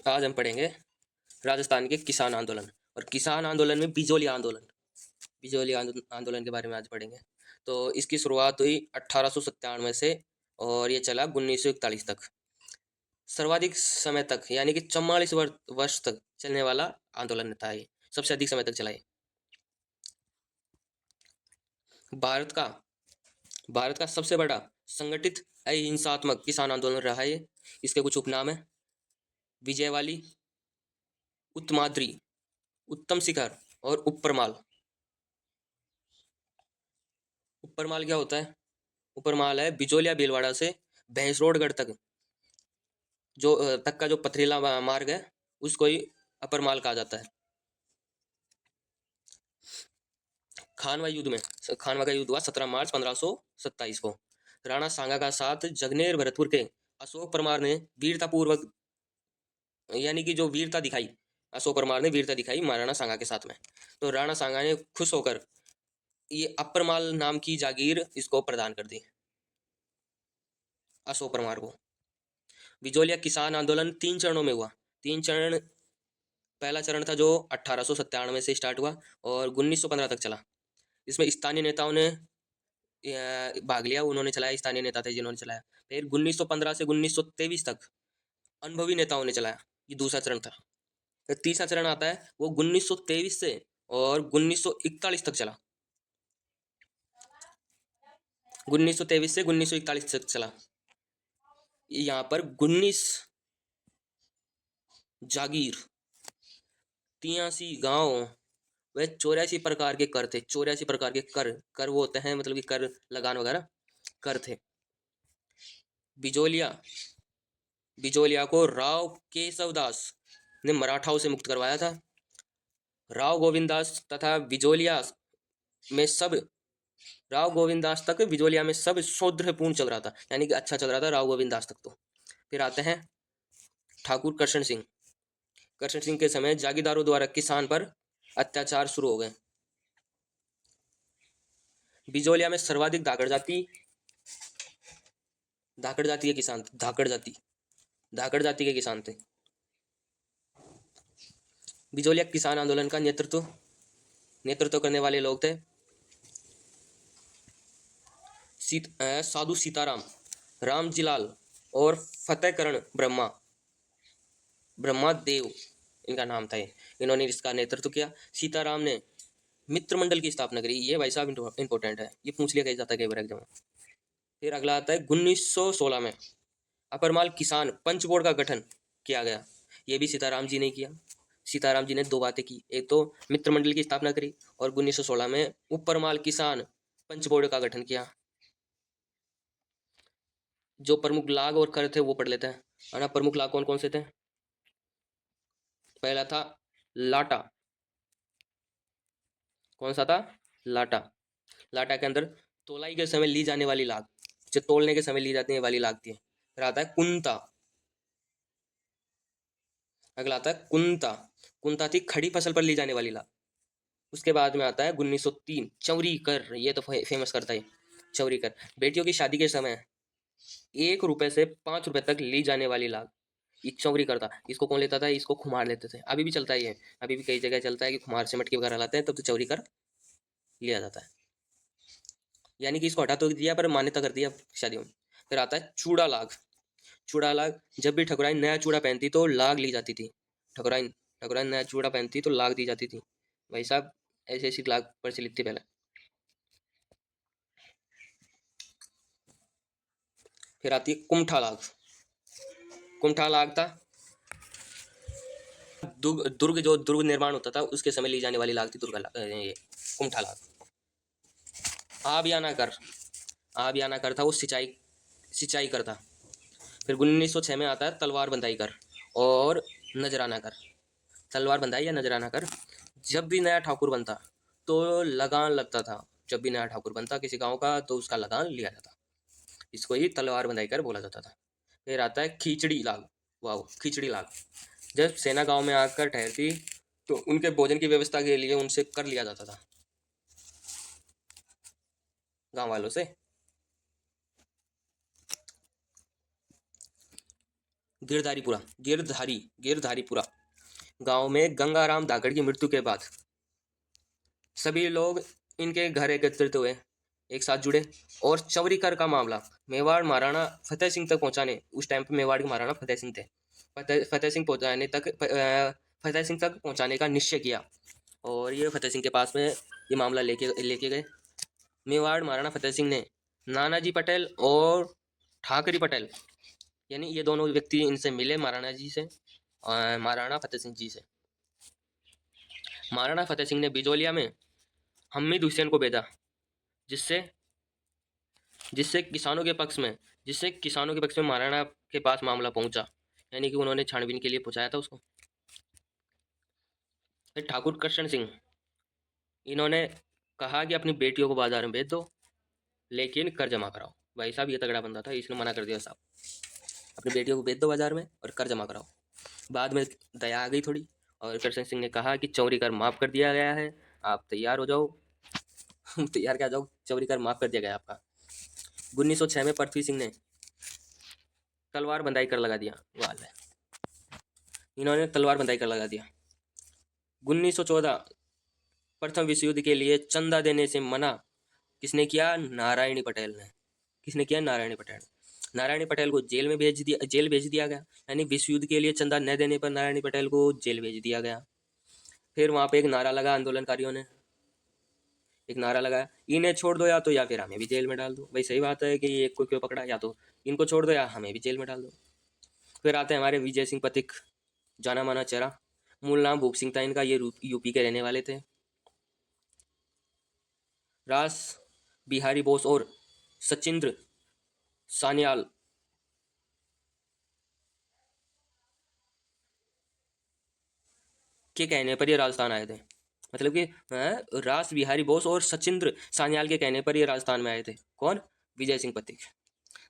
आज हम पढ़ेंगे राजस्थान के किसान आंदोलन और किसान आंदोलन में बिजोली आंदोलन के बारे में आज पढ़ेंगे। तो इसकी शुरुआत हुई 1897 से और ये चला 1941 तक। सर्वाधिक समय तक यानी कि 44 वर्ष तक चलने वाला आंदोलन था ये। सबसे अधिक समय तक चला ये। भारत का भारत का सबसे बड़ा संगठित अहिंसात्मक किसान आंदोलन रहा है ये। इसके कुछ उपनाम है: विजयवाली, उत्तमाद्री, उत्तम शिखर और उपरमाल। उपरमाल क्या होता है? उपरमाल है बिजोलिया भीलवाड़ा से भैंसरोडगढ़ तक तक का जो पथरीला मार्ग है उसको ही अपरमाल कहा जाता है। खानवा का युद्ध हुआ 17 मार्च 1527 को। राणा सांगा का साथ जगनेर भरतपुर के अशोक परमार ने वीरता पूर्वक यानी कि जो वीरता दिखाई, अशोक परमार ने वीरता दिखाई महाराणा सांगा के साथ में। तो राणा सांगा ने खुश होकर ये अपरमाल नाम की जागीर इसको प्रदान कर दी अशोक परमार को। बिजोलिया किसान आंदोलन 3 चरणों में हुआ। 3 चरण। पहला चरण था जो 1897 से स्टार्ट हुआ और 1915 तक चला। इसमें स्थानीय नेताओं ने भाग लिया, उन्होंने चलाया, स्थानीय नेता थे जिन्होंने चलाया। फिर 1915 से 1923 तक अनुभवी नेताओं ने चलाया। ये दूसरा चरण था। फिर तीसरा चरण आता है वो 1923 से और 1941 तक चला। 1923 से 1941 तक चला। यहाँ पर 19 जागीर, 83 गांव वे 84 प्रकार के कर थे। 84 प्रकार के कर कर वो होते हैं, मतलब कि कर लगान वगैरह कर थे। बिजोलिया बिजोलिया को राव केशवदास ने मराठाओं से मुक्त करवाया था। राव गोविंदास तथा बिजोलिया में सब राव गोविंदास तक बिजोलिया में सब सौहार्दपूर्ण चल रहा था, यानी कि अच्छा चल रहा था राव गोविंदास तक। तो फिर आते हैं ठाकुर कर्षण सिंह। कर्षण सिंह के समय जागीरदारों द्वारा किसान पर अत्याचार शुरू हो गए। बिजोलिया में सर्वाधिक धाकड़ जाति के किसान थे। धाकड़ जाति के किसान थे। बिजोलिया किसान आंदोलन का नेतृत्व करने वाले लोग थे साधु सीताराम, रामजीलाल और फतेहकरण ब्रह्मा देव, इनका नाम था ये। इन्होंने इसका नेतृत्व किया। सीताराम ने मित्र मंडल की स्थापना करी। ये भाई साहब इंपॉर्टेंट है, ये पूछ लिया कहीं जाता है कई बार एग्जाम में। फिर अगला आता है 1916 में अपरमाल किसान पंच बोर्ड का गठन किया गया। ये भी सीताराम जी ने किया। सीताराम जी ने दो बातें की, एक तो मित्र मंडल की स्थापना करी और 1916 में उपरमाल किसान पंच बोर्ड का गठन किया। जो प्रमुख लाग और कर थे वो पढ़ लेते हैं, है ना। प्रमुख लाग कौन कौन से थे? पहला था लाटा। कौन सा था? लाटा। लाटा के अंदर तोलाई के समय ली जाने वाली लाग, जो तोलने के समय ली जाने वाली लाग थी। फिर आता है कुंता। अगला आता है कुंता। कुंता थी खड़ी फसल पर ली जाने वाली लाग। उसके बाद में आता है 1903 चौरी कर। ये तो फेमस करता है चौरी कर। बेटियों की शादी के समय 1 रुपए से 5 रुपए तक ली जाने वाली लाग, ये चौरी करता। इसको कौन लेता था? इसको खुमार लेते थे। अभी भी चलता है ये, अभी भी कई जगह चलता है कि खुमार से मटके वगैरह लाते हैं तब तो चौरी कर लिया जाता है। यानी कि इसको हटा तो दिया पर मान्यता कर दिया शादियों में। फिर आता है चूड़ा लाग। चूड़ा लाग, जब भी ठकुराइन नया चूड़ा पहनती तो लाग ली जाती थी। ठकुराइन ठकुराइन नया चूड़ा पहनती तो लाग दी जाती थी। भाई साहब ऐसी ऐसी लाग प्रचलित थी पहले। फिर आती है कुमठा लाग। कुमठा लाग था दुर्ग निर्माण होता था उसके समय ली जाने वाली लाग थी ये कुमठा लाग। आबियाना कर था वो सिंचाई सिंचाई कर था। फिर 1906 में आता है तलवार बंदाई कर और नजराना कर। तलवार बंदाई या नजराना कर, जब भी नया ठाकुर बनता तो लगान लगता था। जब भी नया ठाकुर बनता किसी गांव का तो उसका लगान लिया जाता। इसको ही तलवार बंदाई कर बोला जाता था। फिर आता है खिचड़ी लाग। वाह, खिचड़ी लाग। जब सेना गांव में आकर ठहरती तो उनके भोजन की व्यवस्था के लिए उनसे कर लिया जाता था, गांव वालों से। गिरधारीपुरा गांव में गंगाराम धाकड़ की मृत्यु के बाद सभी लोग इनके घर एकत्रित हुए, एक साथ जुड़े और चौरीकर का मामला मेवाड़ महाराणा फतेह सिंह तक पहुंचाने, उस टाइम पे मेवाड़ के महाराणा फतेह सिंह थे, फतेह सिंह तक पहुंचाने का निश्चय किया। और ये फतेह सिंह के पास में ये मामला लेके लेके गए। मेवाड़ महाराणा फतेह सिंह ने नानाजी पटेल और ठाकरी पटेल, यानी ये दोनों व्यक्ति इनसे मिले महाराणा जी से, महाराणा फतेह सिंह जी से। महाराणा फतेह सिंह ने बिजोलिया में हमीद हुसैन को भेजा, जिससे जिससे किसानों के पक्ष में महाराणा के पास मामला पहुंचा, यानी कि उन्होंने छानबीन के लिए पहुंचाया था उसको। फिर ठाकुर कृष्ण सिंह, इन्होंने कहा कि अपनी बेटियों को बाजार में भेज दो, लेकिन कर जमा कराओ। भाई साहब ये तगड़ा बंदा था, इसने मना कर दिया, साहब अपनी बेटियों को भेज दो बाजार में और कर जमा कराओ। बाद में दया आ गई थोड़ी, और कृष्ण सिंह ने कहा कि चौरी कर माफ़ कर दिया गया है, आप तैयार हो जाओ। तैयार क्या जाओ, चौरी कर माफ़ कर दिया गया आपका। 1906 में पृथ्वी सिंह ने तलवार बंदाई कर लगा दिया, वाल है, इन्होंने तलवार बंदाई कर लगा दिया। 1914 प्रथम विश्व युद्ध के लिए चंदा देने से मना किसने किया? नारायणी पटेल ने। किसने किया? नारायणी पटेल। नारायणी पटेल को जेल भेज दिया गया, यानी विश्व युद्ध के लिए चंदा न देने पर नारायणी पटेल को जेल भेज दिया गया। फिर वहां पे एक नारा लगा, आंदोलनकारियों ने एक नारा लगाया, इन्हें छोड़ दो या तो या फिर हमें भी जेल में डाल दो। भाई सही बात है कि ये को क्यों पकड़ा, या तो इनको छोड़ दो या हमें भी जेल में डाल दो। फिर आते हैं हमारे विजय सिंह पथिक, जाना माना चेहरा, मूल नाम भूप सिंह था इनका, ये यूपी के रहने वाले थे। रास बिहारी बोस और सचिंद्र सान्याल के कहने पर ये राजस्थान आए थे, मतलब कि रास बिहारी बोस और सचिंद्र सान्याल के कहने पर ये राजस्थान में आए थे। कौन? विजय सिंह पथिक।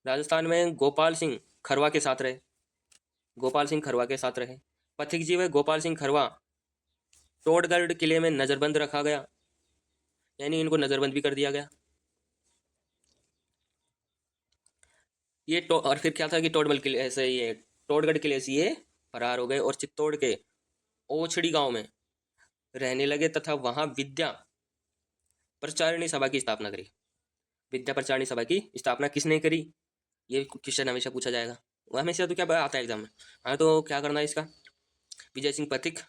राजस्थान में गोपाल सिंह खरवा के साथ रहे। पथिक जी व गोपाल सिंह खरवा टोडगढ़ किले में नजरबंद रखा गया, यानी इनको नजरबंद भी कर दिया गया। ये और फिर क्या था कि टोडगढ़ किले से ये फरार हो गए और चित्तौड़ के ओछड़ी गांव में रहने लगे तथा वहां विद्या प्रचारिणी सभा की स्थापना करी। विद्या प्रचारिणी सभा की स्थापना किसने करी? ये क्वेश्चन हमेशा पूछा जाएगा, हमेशा तो क्या आता है एग्जाम में। हाँ तो क्या करना है इसका? विजय सिंह पथिक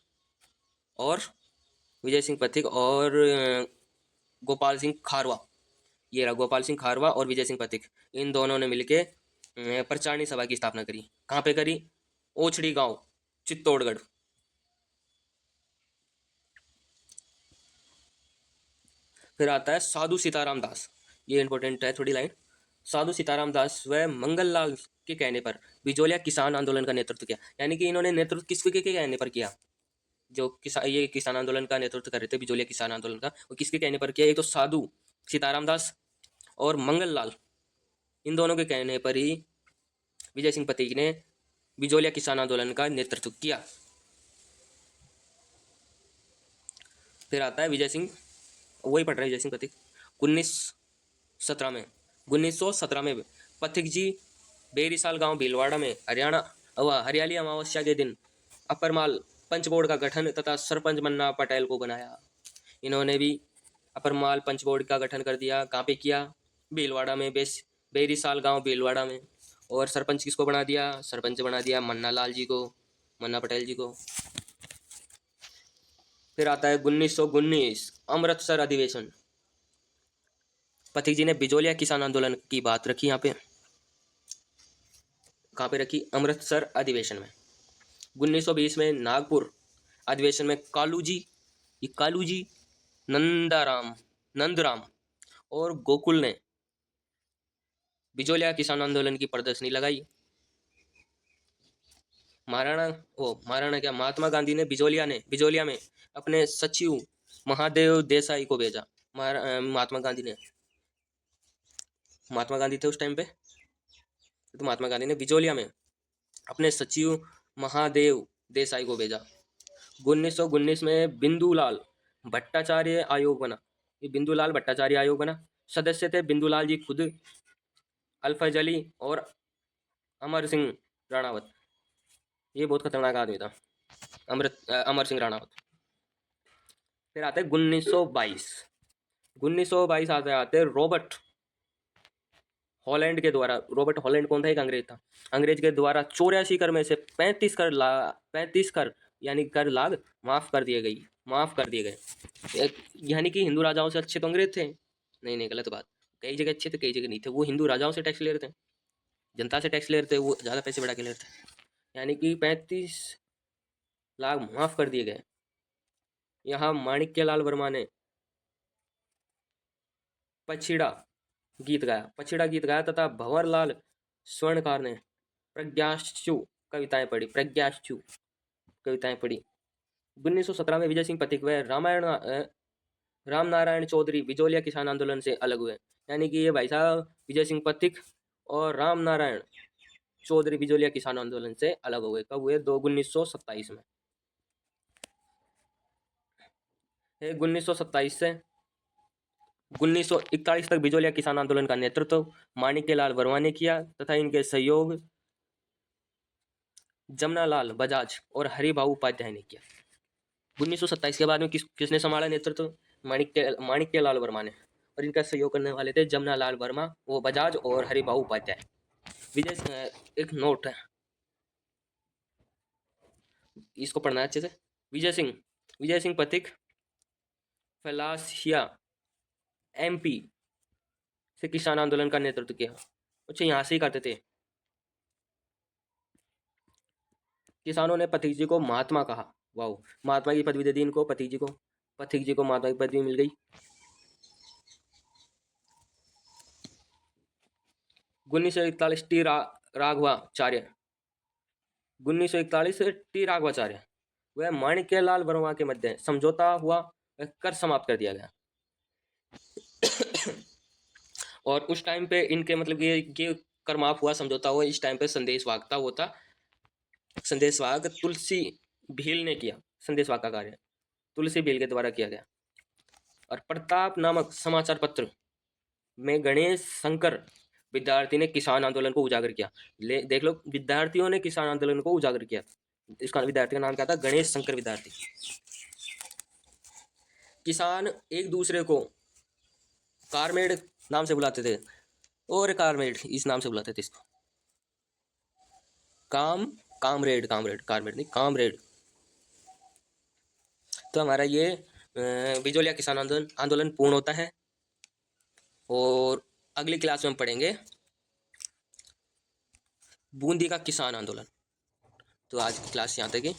और गोपाल सिंह खारवा, ये रहा गोपाल सिंह खारवा और विजय सिंह पथिक, इन दोनों ने मिलके प्रचारिणी सभा की स्थापना करी। कहाँ पे करी? ओछड़ी गांव, चित्तौड़गढ़। फिर आता है साधु सीताराम दास, ये इंपॉर्टेंट है थोड़ी लाइन। साधु सीताराम दास व मंगललाल के कहने पर बिजोलिया किसान आंदोलन का नेतृत्व किया, यानी कि इन्होंने नेतृत्व किसके कहने पर किया? जो किसान आंदोलन का नेतृत्व कर रहे थे, बिजोलिया किसान आंदोलन का, वो किसके कहने पर किया? एक तो साधु सीताराम दास और मंगललाल, इन दोनों के कहने पर ही विजय सिंह पथिक ने बिजोलिया किसान आंदोलन का नेतृत्व किया। फिर आता है विजय सिंह, वही पढ़ रहे हैं विजय सिंह पथिक। 1917 में पथिक जी बेरीसाल गांव भीलवाड़ा में हरियाली अमावस्या के दिन अपरमाल पंच बोर्ड का गठन तथा सरपंच मन्ना पटेल को बनाया। इन्होंने भी अपरमाल पंच बोर्ड का गठन कर दिया। कहाँ पे किया? भीलवाड़ा में, बेरीसाल गांव भीलवाड़ा में। और सरपंच किसको बना दिया? सरपंच बना दिया मन्ना पटेल जी को। फिर आता है 1919 अमृतसर अधिवेशन। पथिक जी ने बिजोलिया किसान आंदोलन की बात रखी यहाँ पे, कहाँ पे रखी? अमृतसर अधिवेशन में। 1920 में नागपुर अधिवेशन में कालू जी नंदराम और गोकुल ने बिजोलिया किसान आंदोलन की प्रदर्शनी लगाई। महात्मा गांधी ने बिजोलिया में अपने सचिव महादेव देसाई को भेजा। महात्मा गांधी थे उस टाइम पे, तो महात्मा गांधी ने बिजोलिया में अपने सचिव महादेव देसाई को भेजा। 1919 में बिंदुलाल भट्टाचार्य आयोग बना। ये बिंदुलाल भट्टाचार्य आयोग बना। सदस्य थे बिंदुलाल जी खुद, अल्फज अली और अमर सिंह राणावत। ये बहुत खतरनाक आदमी था, अमर सिंह राणा। फिर आते 1922। 1922 आते आते रॉबर्ट हॉलैंड कौन था? एक अंग्रेज था। अंग्रेज के द्वारा 84 कर में से 35 कर यानी कर लाग माफ कर दिए गए। यानी कि हिंदू राजाओं से अच्छे तो अंग्रेज थे? नहीं नहीं, गलत बात। कई जगह अच्छे थे, कई जगह नहीं थे। वो हिंदू राजाओं से टैक्स ले रहे थे, जनता से टैक्स ले रहे थे, वो ज़्यादा पैसे बढ़ा के ले रहे थे। यानी कि 35 लाख माफ कर दिए गए। यहाँ माणिक्यलाल वर्मा ने पछिड़ा पछिड़ा गीत गाया तथा भंवरलाल स्वर्णकार ने प्रज्ञाश्चु कविताएं पढ़ी। 1917 में विजय सिंह पथिक व राम नारायण चौधरी बिजोलिया किसान आंदोलन से अलग हुए। यानी कि ये भाई साहब विजय सिंह पथिक और राम नारायण चौधरी बिजोलिया किसान आंदोलन से अलग हुए। कब हुए? 1927 में। 1927 से 1941 तक बिजोलिया किसान आंदोलन का नेतृत्व माणिक्यलाल वर्मा ने किया तथा इनके सहयोग जमनालाल बजाज और हरिभाऊ उपाध्याय ने किया। 1927 के बाद में किसने संभाला नेतृत्व? माणिक्यलाल वर्मा ने, और इनका सहयोग करने वाले थे जमनालाल वर्मा, वो बजाज और हरिभाऊ उपाध्याय। एक नोट है, इसको पढ़ना है अच्छे से। विजय सिंह पथिक फलासिया एमपी से किसान आंदोलन का नेतृत्व किया। अच्छा, यहाँ से ही करते थे। किसानों ने पथिक जी को महात्मा कहा। वाह, महात्मा की पदवी दे दी इनको, पथिक जी को महात्मा की पदवी मिल गई। 1941 राघवाचार्य 1941 से टी राघवाचार्य व माणिक्यलाल वर्मा के मध्य समझौता हुआ व कर समाप्त कर दिया गया। और उस टाइम पे इनके मतलब ये कर माफ हुआ, समझौता हुआ। इस टाइम पे संदेशवाहक तुलसी भील ने किया। संदेशवाहक का कार्य तुलसी भील के द्वारा किया गया। और प्रताप नामक समाचार पत्र में गणेश शंकर विद्यार्थी ने किसान आंदोलन को उजागर किया। देख लो, विद्यार्थियों ने किसान आंदोलन को उजागर किया। इसका विद्यार्थी का नाम क्या था? गणेश शंकर विद्यार्थी। किसान एक दूसरे को कारमेड नाम से बुलाते थे, और कारमेड इस नाम से बुलाते थे इसको। कामरेड कारमेड नहीं, कामरेड। तो हमारा ये बिजोलिया किसान आंदोलन पूर्ण होता है। और अगली क्लास में हम पढ़ेंगे बूंदी का किसान आंदोलन। तो आज की क्लास यहाँ तक ही।